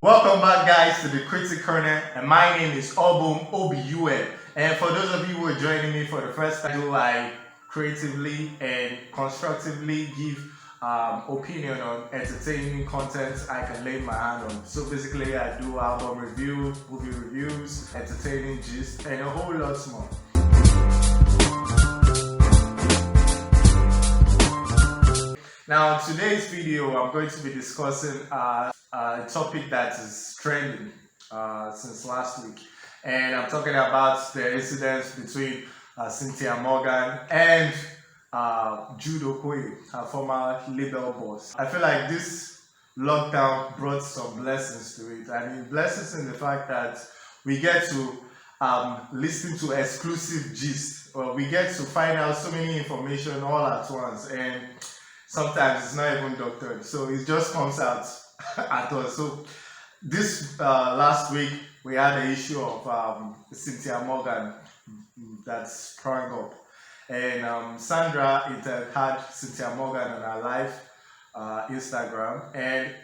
Welcome back, guys, to the Critic Corner, and my name is Obum Obun. And for those of you who are joining me for the first time, I creatively and constructively give opinion on entertaining content I can lay my hand on. So basically, I do album reviews, movie reviews, entertaining gist, and a whole lot more. Now, in today's video, I'm going to be discussing a topic that is trending since last week. And I'm talking about the incidents between Cynthia and Jude Okoye, her former label boss. I feel like this lockdown brought some blessings to it. I mean, blessings in the fact that we get to listen to exclusive gist, or we get to find out so many information all at once. And sometimes it's not even doctored, so it just comes out at all. So this last week we had the issue of Cynthia that sprung up, and Sandra had Cynthia on her live Instagram, and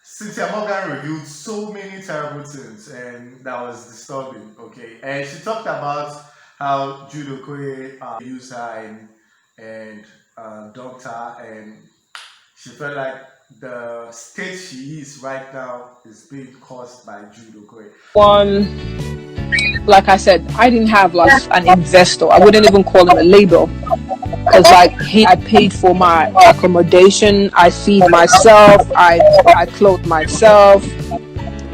Cynthia revealed so many terrible things, and that was disturbing. Okay, and she talked about how Jude Okoye used her and dumped her, and she felt like the state she is right now is being caused by Jude Okoye. Like I said, I didn't have like an investor. I wouldn't even call him a label, because I paid for my accommodation, I feed myself, I clothe myself.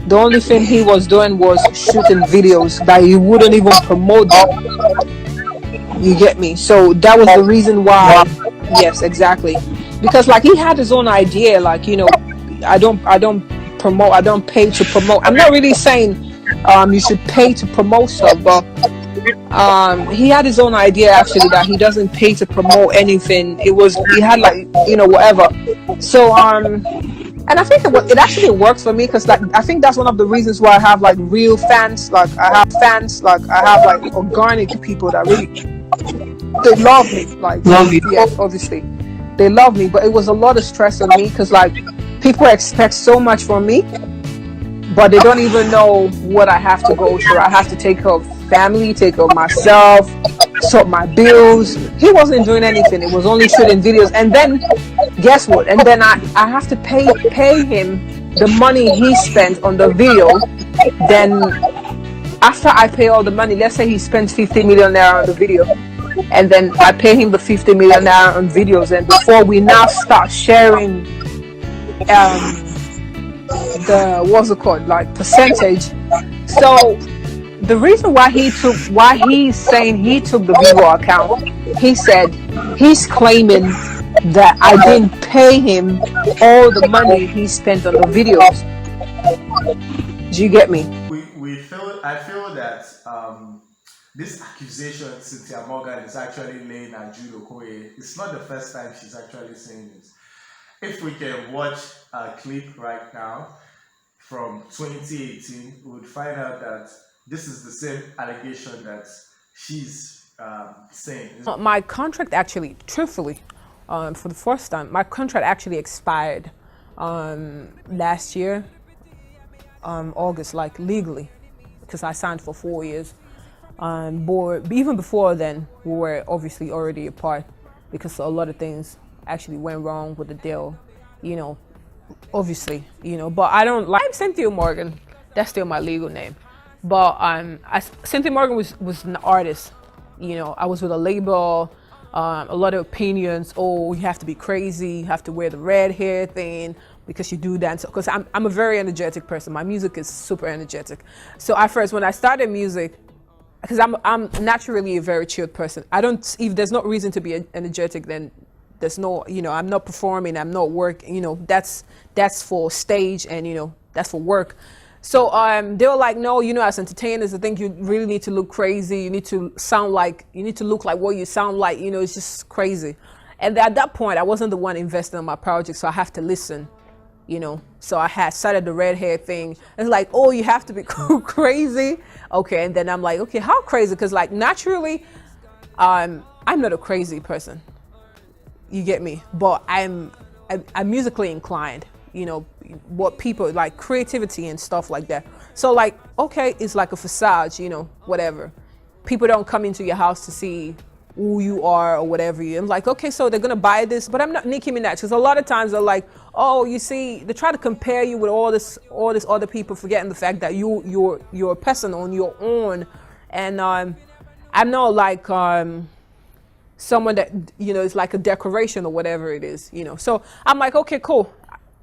The only thing he was doing was shooting videos that he wouldn't even promote them. You get me? So that was the reason why. Yes, exactly. Because like he had his own idea, like, you know, I don't promote, I don't pay to promote. I'm not really saying you should pay to promote stuff, but he had his own idea actually, that he doesn't pay to promote anything. He had like, you know, whatever. So and I think it actually works for me, because like I think that's one of the reasons why I have like real fans. Like I have like organic people that really, they love me. Like, yes, obviously they love me, but it was a lot of stress on me, because like people expect so much from me, but they don't even know what I have to go through. I have to take care of family, take care of myself, sort my bills. He wasn't doing anything. It was only shooting videos. And then guess what? And then I have to pay him the money he spent on the video. Then after I pay all the money, let's say he spent 50 million naira on the video, and then I pay him the 50 million naira on videos, and before we now start sharing the what's it called, like percentage. So the reason why he's saying he took the Vivo account, he said he's claiming that I didn't pay him all the money he spent on the videos. Do you get me? I feel that this accusation Cynthia is actually laying at Jude Okoye. It's not the first time she's actually saying this. If we can watch a clip right now from 2018, we would find out that this is the same allegation that she's saying. My contract actually, truthfully, for the first time, my contract actually expired last year, August, like legally, because I signed for 4 years. But even before then, we were obviously already apart, because a lot of things actually went wrong with the deal, you know, obviously, you know. But I don't like Cynthia Morgan. That's still my legal name. But Cynthia Morgan was an artist, you know. I was with a label, a lot of opinions. Oh, you have to be crazy, you have to wear the red hair thing because you do dance. Because I'm a very energetic person. My music is super energetic. So at first, when I started music, because I'm naturally a very chilled person. If there's no reason to be energetic, then there's no, you know, I'm not performing, I'm not working, you know, that's for stage, and, you know, that's for work. So they were like, no, you know, as entertainers, I think you really need to look crazy. You need to look like what you sound like, you know. It's just crazy. And at that point, I wasn't the one investing in my project, so I have to listen, you know. So I had started the red hair thing. It's like, oh, you have to be crazy. Okay, and then I'm like, okay, how crazy? Because like naturally, I'm not a crazy person. You get me? But I'm musically inclined. You know, what people like, creativity and stuff like that. So like, okay, it's like a facade, whatever. People don't come into your house to see who you are or whatever. I'm like, okay, so they're gonna buy this, but I'm not Nicki Minaj, because a lot of times they're like, oh, you see, they try to compare you with all this other people, forgetting the fact that you're a person on your own. And I'm not like someone that is like a decoration or whatever it is. So I'm like, okay, cool.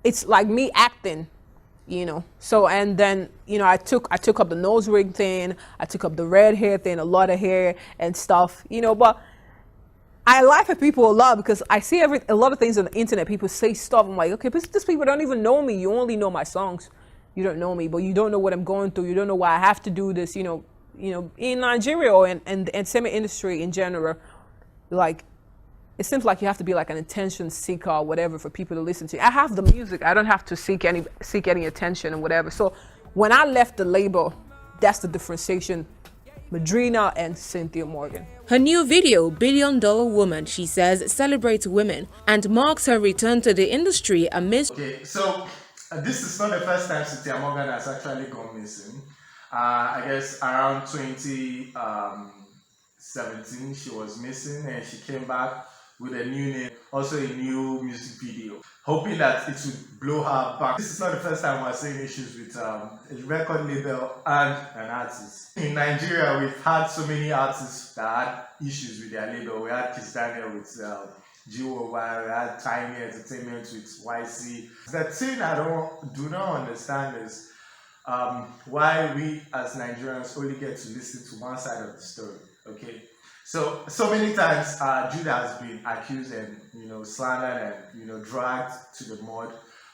It's like me acting. So, and then I took up the nose ring thing, I took up the red hair thing, a lot of hair and stuff, but I laugh at people a lot because I see a lot of things on the internet. People say stuff. I'm like, okay, but these people don't even know me. You only know my songs. You don't know me, but you don't know what I'm going through. You don't know why I have to do this. In Nigeria or in the entertainment industry in general, like, it seems like you have to be like an attention seeker or whatever for people to listen to. I have the music. I don't have to seek any attention and whatever. So when I left the label, that's the differentiation. Madrina and Cynthia Morgan. Her new video, $Billion Woman, she says, celebrates women and marks her return to the industry amidst... Okay, so this is not the first time Cynthia Morgan has actually gone missing. I guess around 2017 she was missing, and she came back with a new name, also a new music video, hoping that it would blow her back. This is not the first time we're seeing issues with a record label and an artist. In Nigeria, we've had so many artists that had issues with their label. We had Kiss Daniel with Jude Okoye, we had Tiny Entertainment with YC. The thing I do not understand is why we as Nigerians only get to listen to one side of the story, okay? So many times Jude has been accused and slandered and dragged to the mud,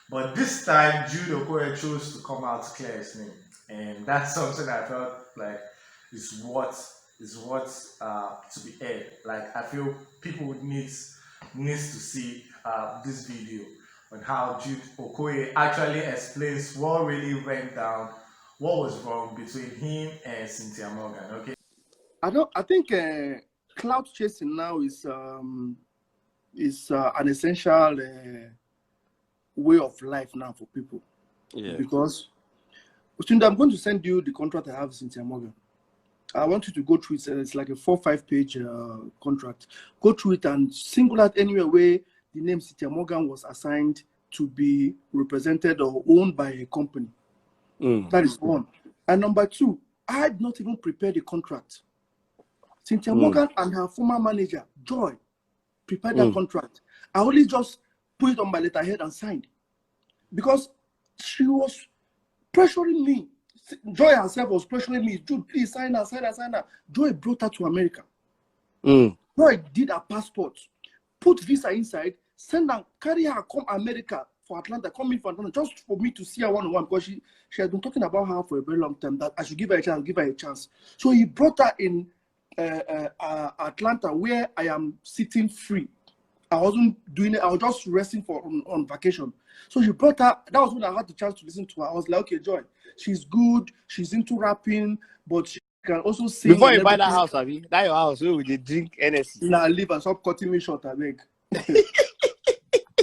but this time Jude Okoye chose to come out to clear his name, and that's something I felt like is what to be aired. Like, I feel people needs to see this video on how Jude Okoye actually explains what really went down, what was wrong between him and Cynthia Morgan. Okay. I think cloud chasing now is an essential way of life now for people. Yeah. Because I'm going to send you the contract I have with Cynthia Morgan. I want you to go through it. It's like a 4-5 page contract. Go through it and single out anywhere where the name Cynthia Morgan was assigned to be represented or owned by a company. That is one. And number two, I had not even prepared the contract. Cynthia Morgan and her former manager, Joy, prepared that contract. I only just put it on my letterhead and signed. Because she was pressuring me. Joy herself was pressuring me. Jude, please sign her, sign her, sign her. Joy brought her to America. Joy did her passport, put visa inside, send her, carry her, come America for Atlanta, come in for Atlanta, just for me to see her one-on-one, because she has been talking about her for a very long time, that I should give her a chance, So he brought her in Atlanta, where I am sitting free. I wasn't doing it. I was just resting on vacation. So she brought her. That was when I had the chance to listen to her. I was like, okay, Joy, she's good. She's into rapping, but she can also sing. Before you buy that house, Abi, that your house where we did drink NSC. Nah, leave and stop cutting me short, I beg.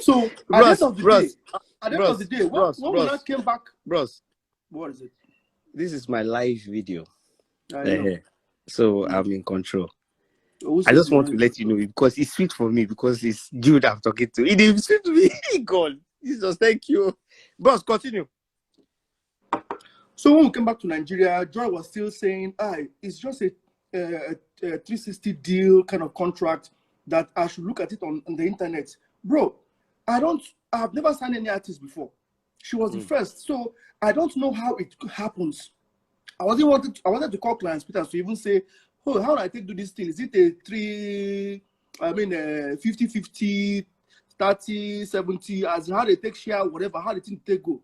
So at the end of the day, when I came back, bros, what is it? This is my live video. So I'm in control. Also, I just want to let you know, because it's sweet for me, because it's Jude I'm talking to. It is sweet to me. God, Jesus, thank you. Bros, continue. So when we came back to Nigeria, Joy was still saying, it's just a 360 deal kind of contract that I should look at it on the internet. Bro, I've never signed any artist before. She was the first. So I don't know how it happens. I wanted to call clients Peter to even say, oh, how do I do this thing? Is it a 50-50, 30-70, as how they take share, whatever, how the thing take go?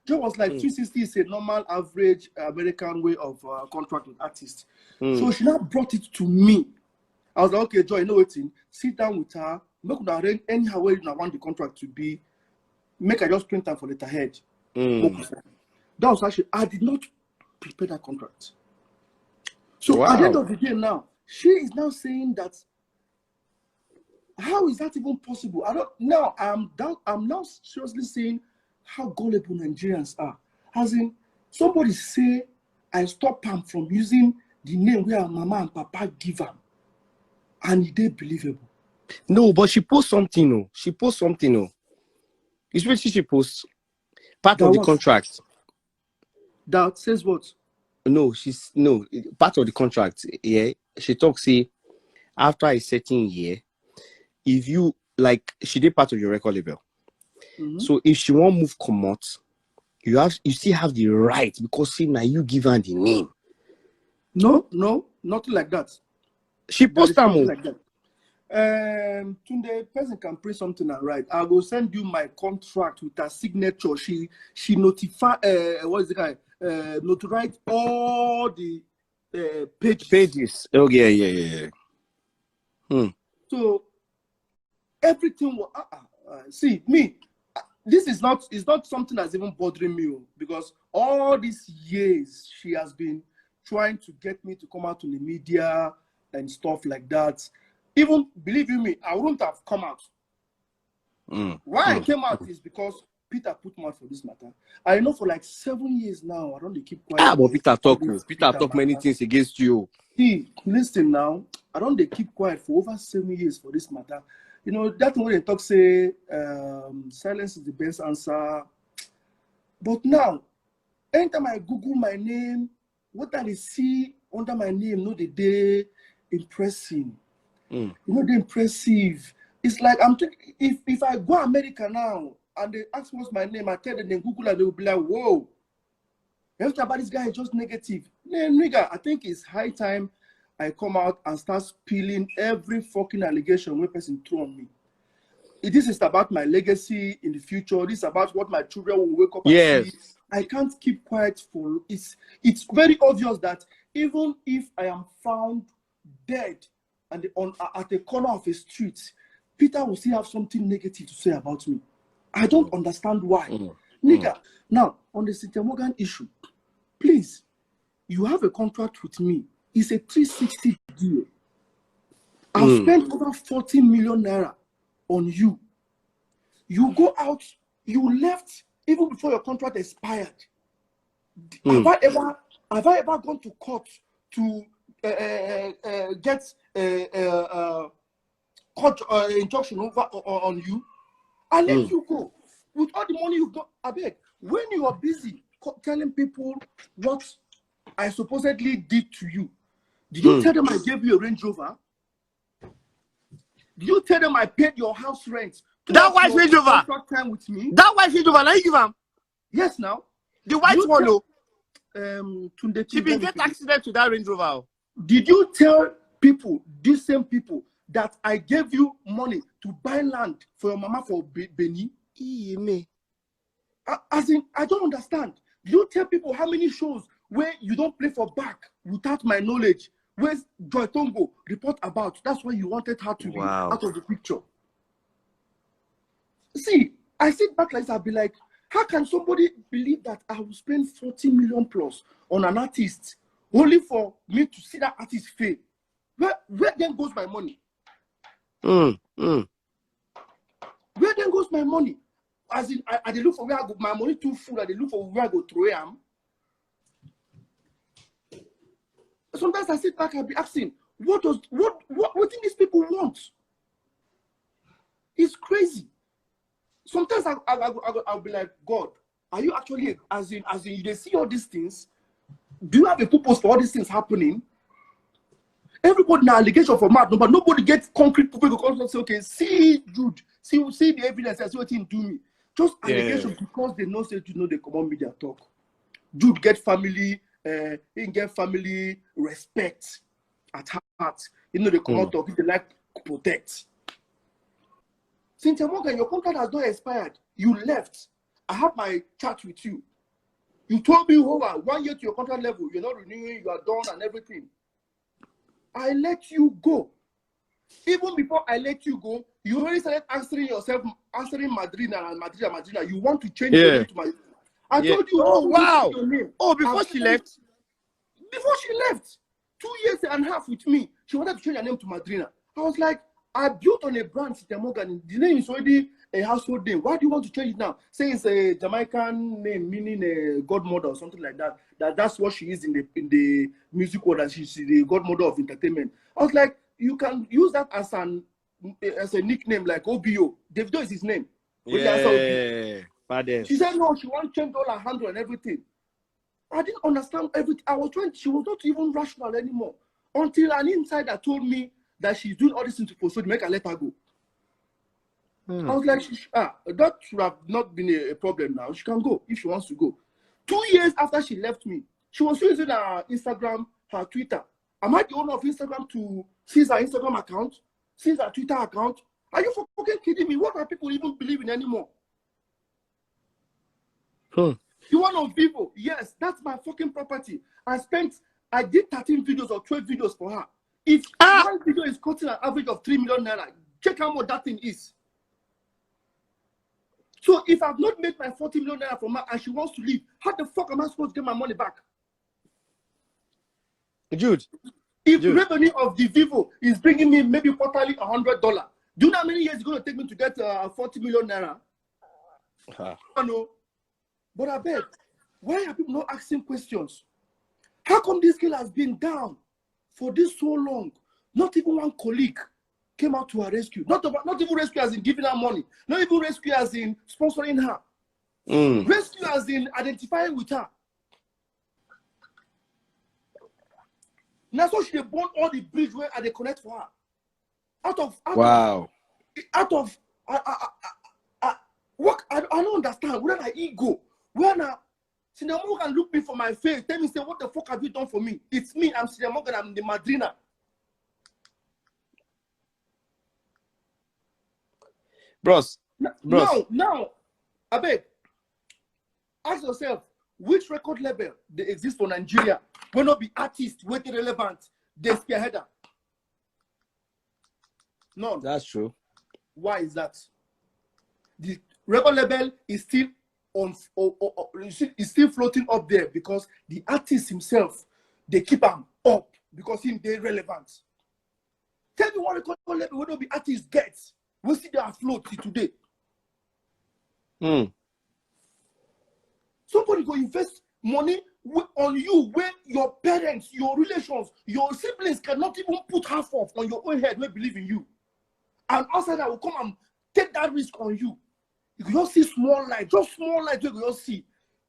Joe was like, 360 is a normal average American way of contract with artists. So she now brought it to me. I was like, okay, Joy, you know what? Sit down with her, make her arrange anyhow where you want the contract to be, make her just print her for letterhead. That was actually, I did not prepare that contract. So at the end of the day now, she is now saying that, how is that even possible? I'm now seriously saying, how gullible Nigerians are. As in, somebody say, I stop him from using the name where mama and papa give him. And it ain't believable. No, but she posts something. Oh. She posts something. Oh. It's what she posts. Part That of the what? contract. That says what? No, part of the contract. Yeah, she talks. Say after a certain year, if you like, she did part of your record label. Mm-hmm. So if she won't move, come out, you still have the right because see now you give her the name. No, nothing like that. She posts nothing like that. Today, person can print something and write. I will send you my contract with her signature. She notify what is the guy? Notarize all the pages. Oh yeah. So everything will see me. This is not something that's even bothering me because all these years she has been trying to get me to come out to the media and stuff like that. Even believe you me, I wouldn't have come out. Why I came out is because Peter put me out for this matter. I know for like 7 years now, I don't keep quiet. But Peter talk many things against you. See, listen now, I don't keep quiet for over 7 years for this matter. You know, that when they talk say silence is the best answer. But now, anytime I Google my name, what I see under my name, no, they impressing. You know, they're impressive. It's like I'm thinking if I go America now and they ask what's my name, I tell them, then Google and they will be like, whoa. Everything about this guy is just negative. Man, nigga, I think it's high time I come out and start spilling every fucking allegation one person throw on me. This is about my legacy in the future. This is about what my children will wake up and see. I can't keep quiet for it's very obvious that even if I am found dead and at the corner of a street, Peter will still have something negative to say about me. I don't understand why. Nigga, now on the Cynthia Morgan issue, please, you have a contract with me. It's a 360 deal. I've spent over 40 million naira on you. You go out, you left even before your contract expired. Have I ever gone to court to get court injunction over on you? I let you go with all the money you've got. I beg, when you are busy telling people what I supposedly did to you, did you tell them I gave you a Range Rover? Did you tell them I paid your house rent? That white Range Rover. Time with me. That white Range Rover. Now you give them. Yes, now. The white one, no. She been get accident to that Range Rover. Did you tell people, these same people, that I gave you money to buy land for your mama for Beni? As in, I don't understand. Do you tell people how many shows where you don't play for back without my knowledge? Where's Joy Tongo report about? That's why you wanted her to be out of the picture. See, I sit back like this, I'll be like, how can somebody believe that I will spend 40 million plus on an artist only for me to see that artist fail? Where then goes my money? Where then goes my money? As in, I look for where I go, my money too full, I look for where I go throw am. Sometimes I sit back and be asking, what do these people want? It's crazy. Sometimes I'll be like, God, are you actually, as in, you see all these things? Do you have a purpose for all these things happening? Everybody now allegation for mad, but nobody gets concrete people to say, okay, see Jude, see the evidence, see what he do me. Just allegation because they know, say, you know, they come on media talk. Jude get family, he get family respect at heart. You know, they come out talk, they like protect. Cynthia Morgan, your contract has not expired. You left. I had my chat with you. You told me, 1 year to your contract level, you're not renewing, you are done and everything. I let you go. Even before I let you go, you already started answering Madrina and Madrina. You want to change your name to Madrina. I told you. Oh, wow. Your name. Oh, before she left? Before she left. 2 years and a half with me, she wanted to change her name to Madrina. I was like, I built on a brand, Cynthia Morgan. The name is already a household name. Why do you want to change it now? Say it's a Jamaican name, meaning a godmother or something like that. That's what she is in the music world. That she's the godmother of entertainment. I was like, you can use that as a nickname, like OBO. Davido is his name. Yeah. She said no, she wants to change all her handle and everything. I didn't understand everything. I was trying. She was not even rational anymore until an insider told me that she's doing all this things to make her let her go. I was like, that should have not been a problem now. She can go if she wants to go. 2 years after she left me, she was using her Instagram, her Twitter. Am I the owner of Instagram to seize her Instagram account? Seize her Twitter account? Are you fucking kidding me? What are people even believing anymore? You want on Vivo? Yes, that's my fucking property. I did 13 videos or 12 videos for her. If one video is costing an average of 3 million naira, check how much that thing is. So if I've not made my 40 million naira from her and she wants to leave, how the fuck am I supposed to get my money back? Jude. If the revenue of the Vivo is bringing me maybe quarterly $100, do you know how many years it's going to take me to get 40 million naira? I know. But I beg, why are people not asking questions? How come this girl has been down for this so long? Not even one colleague came out to her rescue. Not even rescue as in giving her money. Not even rescue as in sponsoring her. Rescue as in identifying with her. Now so she burn all the bridge where they connect for her. What I don't understand. Where my ego? Where now? Cynthia Morgan look me for my face. Tell me, say, what the fuck have you done for me? It's me. I'm Cynthia Morgan. I'm the madrina. Bros. Now, I beg. Ask yourself, which record label they exist for Nigeria will not be artists, where they relevant, they spearheader? None. That's true. Why is that? The record label is still is still floating up there because the artist himself, they keep him up because they're relevant. Tell me what record label will not be artists gets. We see they are afloat today. Somebody go invest money on you where your parents, your relations, your siblings cannot even put half off on your own head. We believe in you, and outsider will come and take that risk on you. You can just see small light, just small light. You can just see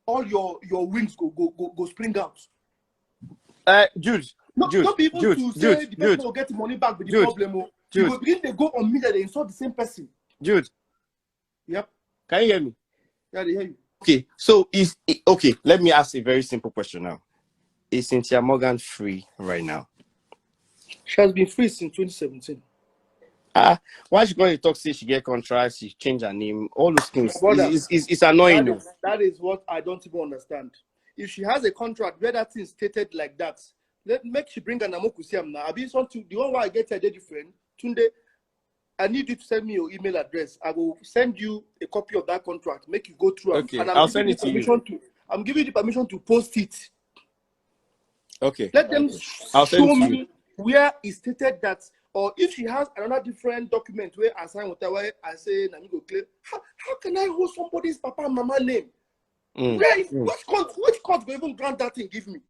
all your wings go spring out. Jude, not be able to say the person will get the money back with the problem. You will begin to go on me that they insult the same person. Jude. Yep. Can you hear me? Yeah, they hear you. Okay, so let me ask a very simple question now. Is Cynthia Morgan free right now? She has been free since 2017. Why she going to talk, say she get contracts, she change her name, all those things. It's annoying. That is what I don't even understand. If she has a contract where that thing stated like that, make she bring an Amokusiam now. The one where I get a different, Tunde, I need you to send me your email address. I will send you a copy of that contract. Make you go through. Okay, and I'll send it to you. I'm giving you the permission to post it. Okay. Let them show me where it stated that. Or if she has another different document where I sign whatever I say, Namigo claim, how can I hold somebody's papa and mama name? Which court will even grant that thing? Give me.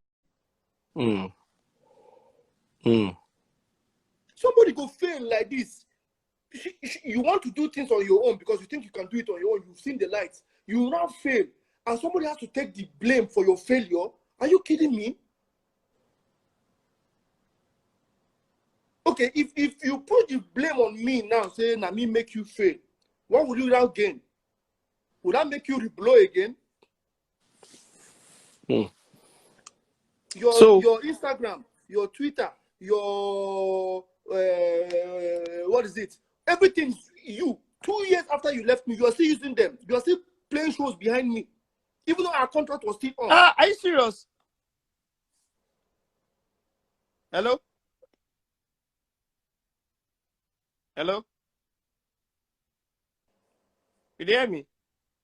Somebody go fail like this. You want to do things on your own because you think you can do it on your own. You've seen the lights. You will not fail. And somebody has to take the blame for your failure. Are you kidding me? Okay, if you put the blame on me now, saying na me make you fail, what would you now gain? Would that make you reblow again? Your Instagram, your Twitter, your what is it? Everything you. 2 years after you left me, you are still using them. You are still playing shows behind me, even though our contract was still on. Are you serious? Hello? Hello? You hear me?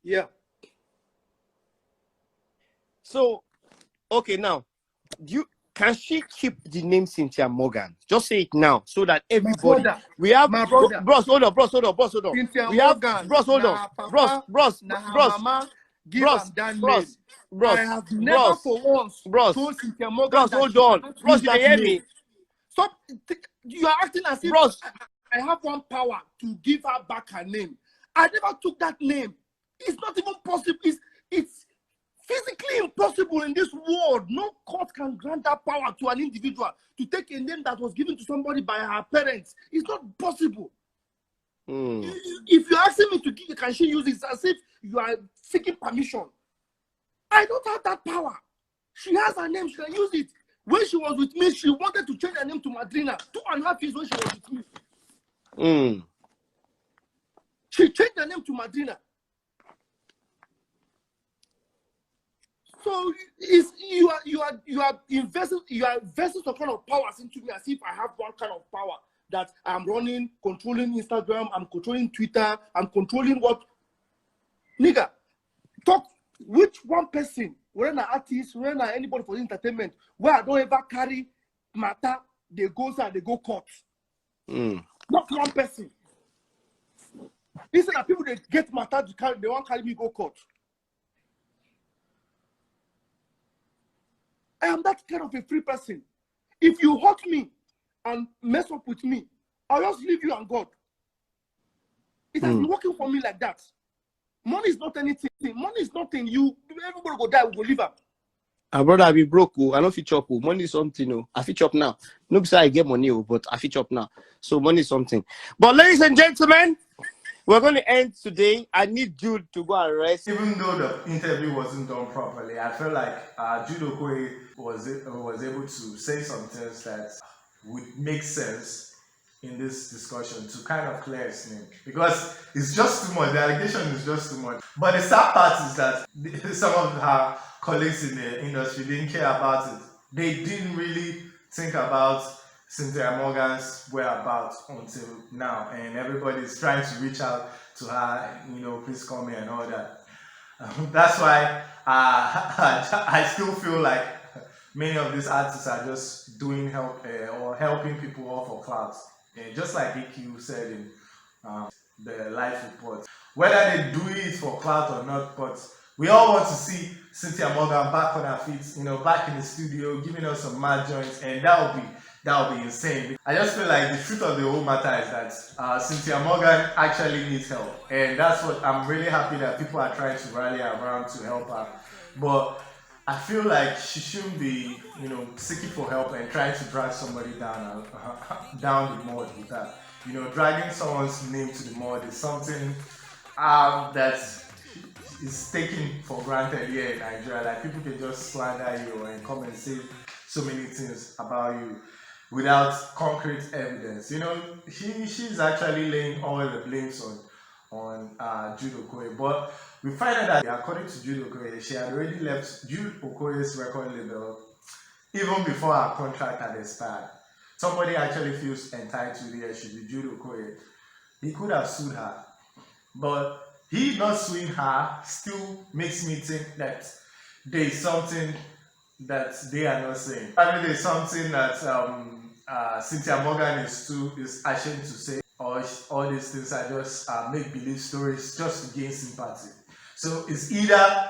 Yeah. So, okay, now, can she keep the name Cynthia Morgan? Just say it now so that My everybody. brother, We have my brother. bros, hold on, bros, hold on, bros, hold on. Cynthia We have Morgan, bros, hold on, na bros, papa, bros, na her bros, mama give bros, am that name. bros, I bros, have never bros, for once bros, told Cynthia Morgan bros, that hold she on, cannot bros. use Did they that hear name. me, Stop. You are acting as if bros? I have one power to give her back her name. I never took that name. It's not even possible. It's physically impossible in this world. No court can grant that power to an individual to take a name that was given to somebody by her parents. It's not possible. If you're asking me to give, can she use it? It's as if you are seeking permission. I don't have that power. She has her name. She can use it. When she was with me, she wanted to change her name to Madrina. 2.5 years when she was with me. She changed her name to Madrina. So you are investing some kind of powers into me as if I have one kind of power that I'm running, controlling Instagram, I'm controlling Twitter, I'm controlling what. Nigga, talk which one person, whether an artist, whether anybody for entertainment, where I don't ever carry matter, they go and they go court. Not one person. Instead of people they get matter to carry, they won't carry me go court. I am that kind of a free person. If you hurt me and mess up with me, I'll just leave you and God. It has been working for me like that. Money is not anything. Money is nothing. Everybody go die, we go live up. My brother, I be broke. I don't fit chop. Money is something. I fit chop now. No, besides I get money, but I fit chop now. So money is something. But ladies and gentlemen, we're going to end today. I need Jude to go and rest. Even though the interview wasn't done properly, I feel like Jude Okoye was able to say some things that would make sense in this discussion to kind of clear his name, because it's just too much. The allegation is just too much. But the sad part is that some of her colleagues in the industry didn't care about it. They didn't really think about Cynthia Morgan's whereabouts until now, and everybody's trying to reach out to her, please call me and all that. That's why I still feel like many of these artists are just doing help or helping people off for clouds. Just like EQ said in the live report, whether they do it for clout or not, but we all want to see Cynthia Morgan back on her feet, back in the studio, giving us some mad joints, and that would be insane. I just feel like the truth of the whole matter is that Cynthia Morgan actually needs help, and that's what I'm really happy that people are trying to rally around to help her. But I feel like she shouldn't be, seeking for help and trying to drag somebody down the mud with that. Dragging someone's name to the mud is something that is taken for granted here in Nigeria. Like, people can just slander you and come and say so many things about you without concrete evidence. She's actually laying all the blames on Jude Okoye, but we find out that according to Jude Okoye, she had already left Jude Okoye's record label even before her contract had expired. Somebody actually feels entitled here should be Jude Okoye. He could have sued her, but he not suing her still makes me think that there is something that they are not saying. Probably there's something that Cynthia Morgan is ashamed to say, or all these things are just make-believe stories just to gain sympathy. So it's either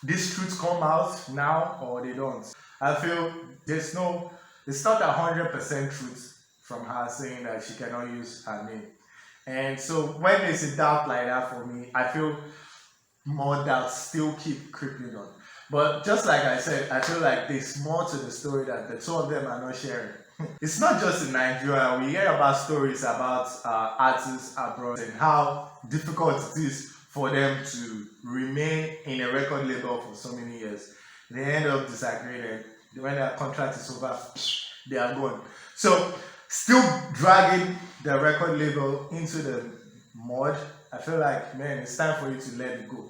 these truths come out now or they don't. I feel it's not 100% truth from her saying that she cannot use her name. And so when there's a doubt like that for me, I feel more doubts still keep creeping on. But just like I said, I feel like there's more to the story that the two of them are not sharing. It's not just in Nigeria. We hear about stories about artists abroad and how difficult it is for them to remain in a record label for so many years. They end up disagreeing, and when their contract is over, they are gone. So still dragging the record label into the mud, I feel like, man, it's time for you to let it go.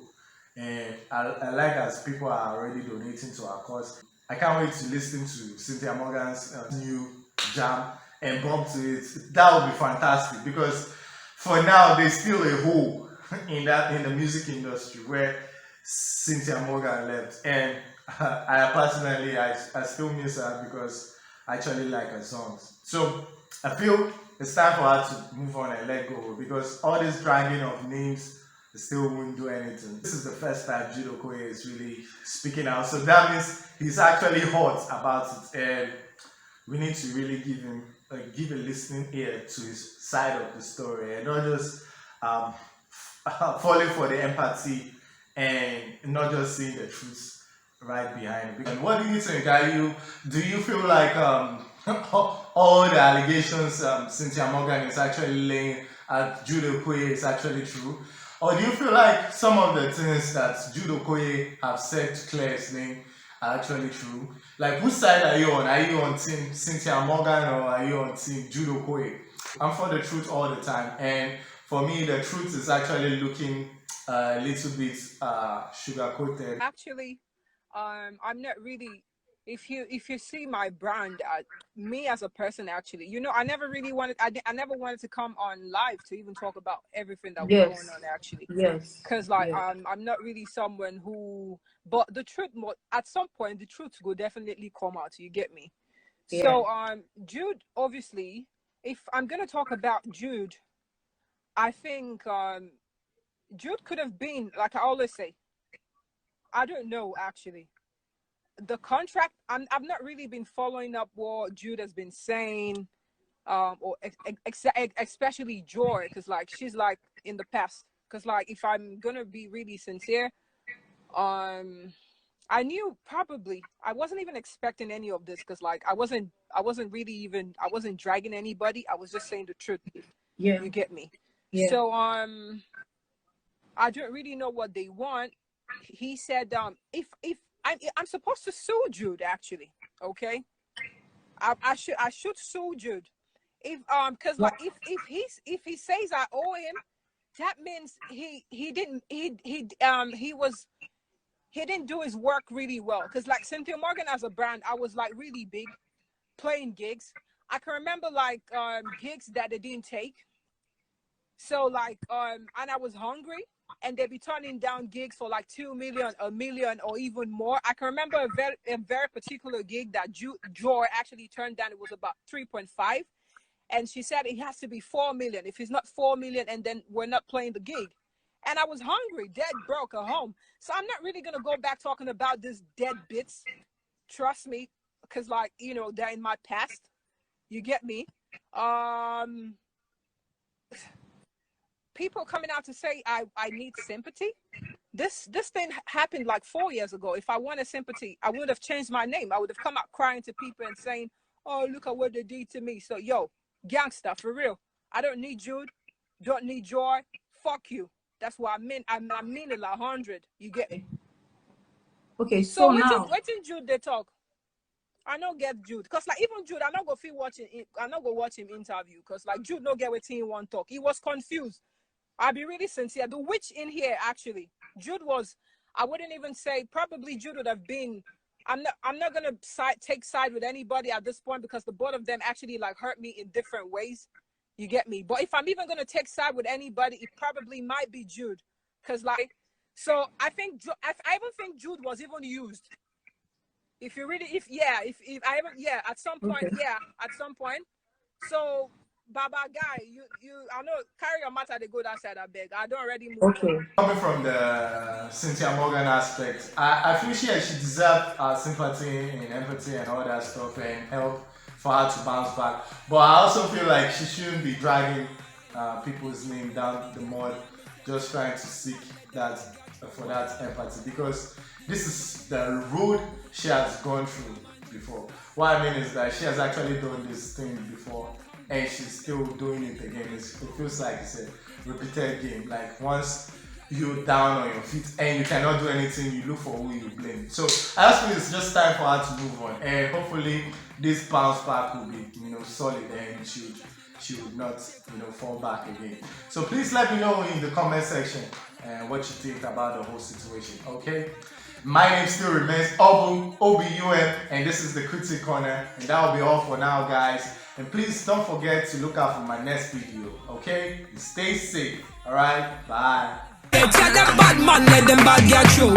And I like as people are already donating to our cause. I can't wait to listen to Cynthia Morgan's new jam and bump to it. That would be fantastic, because for now there's still a hole in the music industry where Cynthia Morgan left, and I personally, I still miss her because I actually like her songs. So I feel it's time for her to move on and let go because all this dragging of names still won't do anything. This is the first time Jude Okoye is really speaking out. So that means he's actually hot about it. And we need to really give a listening ear to his side of the story and not just um, falling for the empathy and not just seeing the truth right behind it. And what do you think? Do you feel like all the allegations Cynthia Morgan is actually laying at Jude Okoye is actually true? Or do you feel like some of the things that Jude Okoye have said to Claire his name are actually true? Like, which side are you on? Are you on team Cynthia Morgan or are you on team Jude Okoye? I'm for the truth all the time, and for me, the truth is actually looking a little bit sugar coated. Actually, I'm not really. If you see my brand, me as a person, actually, you know, I never really wanted. I never wanted to come on live to even talk about everything that was going on. Actually, because like I'm not really someone who. But the truth, at some point, the truth will definitely come out. You get me? Yeah. So Jude, obviously, if I'm gonna talk about Jude, I think Jude could have been, like I always say, I don't know actually. The contract, I've not really been following up what Jude has been saying, or especially Joy, because like she's like in the past. Because like if I'm gonna be really sincere, I knew probably I wasn't even expecting any of this because like I wasn't really even I wasn't dragging anybody. I was just saying the truth. Yeah, you get me. Yeah. So I don't really know what they want. He said if I'm supposed to sue Jude actually. Okay, I should sue Jude if because like if he says I owe him, that means he didn't do his work really well. Because like Cynthia Morgan as a brand, I was like really big playing gigs. I can remember like gigs that they didn't take. So like and I was hungry and they'd be turning down gigs for like 2 million, a million or even more. I can remember a very particular gig that Joy actually turned down. It was about 3.5. And she said it has to be 4 million. If it's not 4 million, and then we're not playing the gig. And I was hungry, dead broke at home. So I'm not really going to go back talking about this dead bits. Trust me. Because like, you know, they're in my past. You get me? People coming out to say I need sympathy. This thing happened like 4 years ago. If I wanted sympathy, I would have changed my name. I would have come out crying to people and saying, oh, look at what they did to me. So, yo, gangster, for real. I don't need Jude. Don't need Joy. Fuck you. That's what I mean. I mean it like 100. You get me? Okay, so now what in Jude they talk? I don't get Jude. Because like even Jude, I'm not going to watch him interview. Because like Jude no get what he want talk. He was confused. I'll be really sincere. The witch in here actually. Jude was, I wouldn't even say, probably Jude would have been, I'm not gonna take side with anybody at this point because the both of them actually like hurt me in different ways. You get me? But if I'm even gonna take side with anybody, it probably might be Jude, cause like, so I even think Jude was even used. If you really, if I even, at some point, at some point. So, Baba guy, you, I know carry your matter to go that side. I beg. I don't already move. Okay. Coming from the Cynthia Morgan aspect, I feel she deserved sympathy and empathy and all that stuff and help for her to bounce back. But I also feel like she shouldn't be dragging people's name down the mud, just trying to seek that for that empathy, because this is the road she has gone through before. What I mean is that she has actually done this thing before and she's still doing it again. It feels like it's a repeated game. Like once you're down on your feet and you cannot do anything, you look for who you blame. So I just feel it's just time for her to move on, and hopefully this bounce back will be, solid, and she would not, fall back again. So please let me know in the comment section what you think about the whole situation. Okay. My name still remains OBUM, and this is the Critic Corner, and that will be all for now, guys. And please don't forget to look out for my next video, okay? Stay safe, alright? Bye. Tell them bad man, let them bad get you.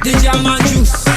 The jam and juice.